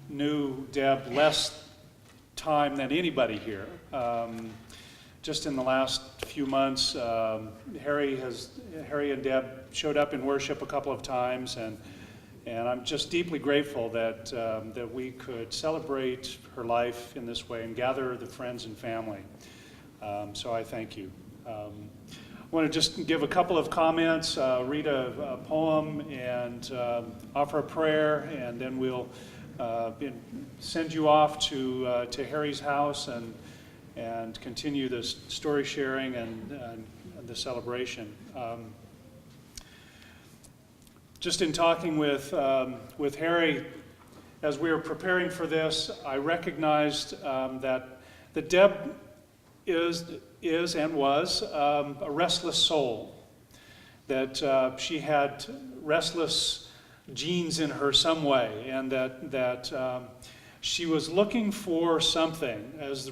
knew Deb less time than anybody here. Just in the last few months, Harry and Deb showed up in worship a couple of times, and I'm just deeply grateful that we could celebrate her life in this way and gather the friends and family. So I thank you. I want to just give a couple of comments, read a poem, and offer a prayer, and then we'll send you off to Harry's house and continue this story sharing and the celebration. Just in talking with Harry, as we were preparing for this, I recognized that Deb is and was a restless soul, that she had restless genes in her some way, and that she was looking for something, as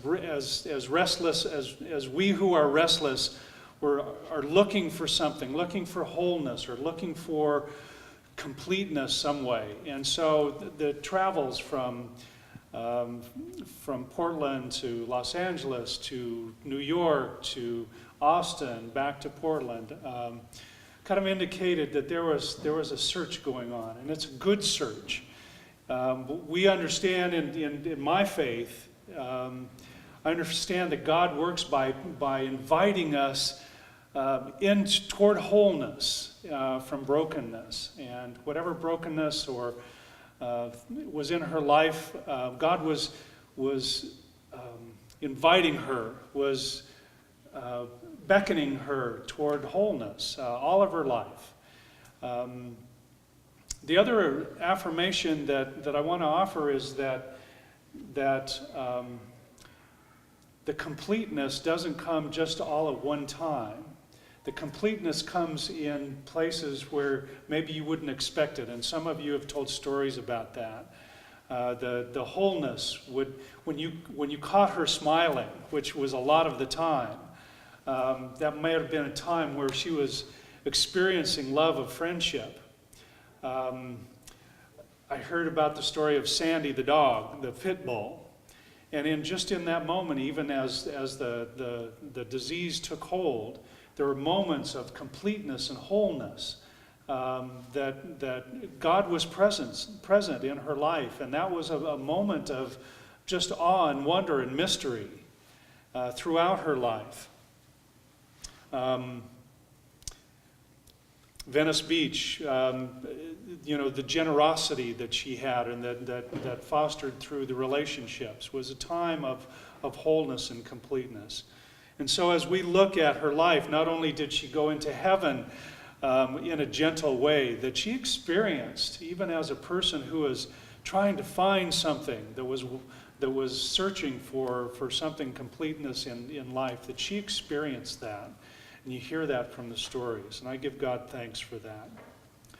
restless as we who are restless are looking for something, looking for wholeness or looking for completeness some way. And so the travels from Portland to Los Angeles to New York to Austin back to Portland kind of indicated that there was a search going on, and it's a good search. We understand in my faith, I understand that God works by inviting us toward wholeness from brokenness, and whatever brokenness or was in her life, God was inviting her, was beckoning her toward wholeness all of her life. The other affirmation that I want to offer is that the completeness doesn't come just all at one time. The completeness comes in places where maybe you wouldn't expect it, and some of you have told stories about that. The wholeness when you caught her smiling, which was a lot of the time, that may have been a time where she was experiencing love of friendship. I heard about the story of Sandy the dog, the pit bull, and in that moment, even as the disease took hold, there were moments of completeness and wholeness, that God was present in her life, and that was a moment of just awe and wonder and mystery throughout her life. Venice Beach, the generosity that she had and that fostered through the relationships was a time of wholeness and completeness. And so as we look at her life, not only did she go into heaven in a gentle way, that she experienced, even as a person who was trying to find something that was searching for something completeness in life, that she experienced that. And you hear that from the stories, and I give God thanks for that. I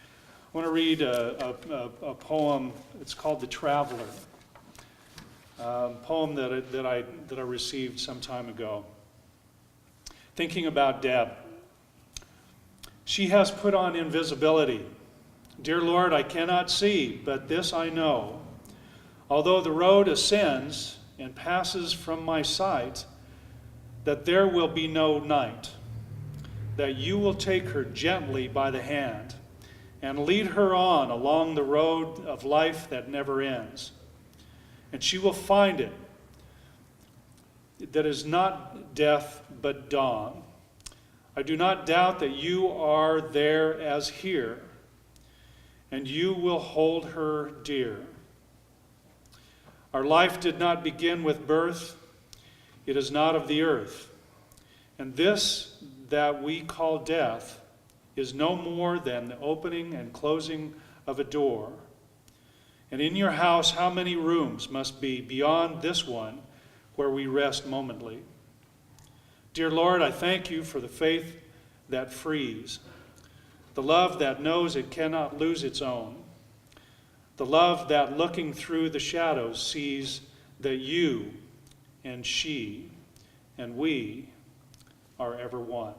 want to read a poem. It's called "The Traveler," a poem that I received some time ago. Thinking about Deb. She has put on invisibility. Dear Lord, I cannot see, but this I know. Although the road ascends and passes from my sight, that there will be no night, that you will take her gently by the hand and lead her on along the road of life that never ends. And she will find it that is not death but dawn. I do not doubt that you are there as here, and you will hold her dear. Our life did not begin with birth. It is not of the earth. And this that we call death is no more than the opening and closing of a door. And in your house, how many rooms must be beyond this one where we rest momently? Dear Lord, I thank you for the faith that frees, the love that knows it cannot lose its own, the love that looking through the shadows sees that you and she and we are ever one.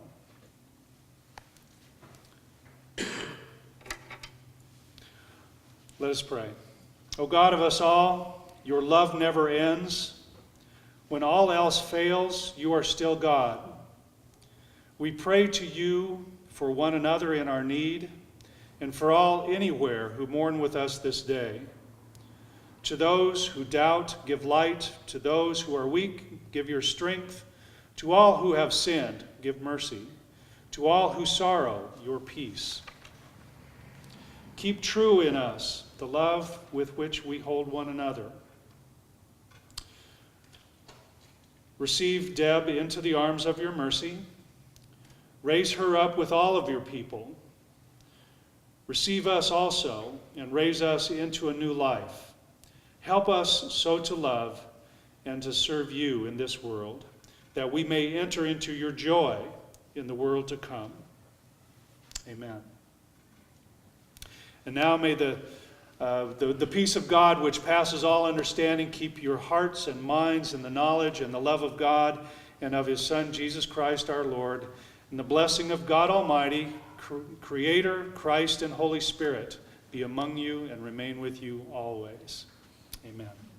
Let us pray. O God of us all, your love never ends. When all else fails, you are still God. We pray to you for one another in our need, and for all anywhere who mourn with us this day. To those who doubt, give light. To those who are weak, give your strength. To all who have sinned, give mercy. To all who sorrow, your peace. Keep true in us the love with which we hold one another. Receive Deb into the arms of your mercy. Raise her up with all of your people. Receive us also and raise us into a new life. Help us so to love and to serve you in this world, that we may enter into your joy in the world to come. Amen. And now may the peace of God, which passes all understanding, keep your hearts and minds in the knowledge and the love of God and of his Son, Jesus Christ our Lord, and the blessing of God Almighty, Creator, Christ, and Holy Spirit be among you and remain with you always. Amen.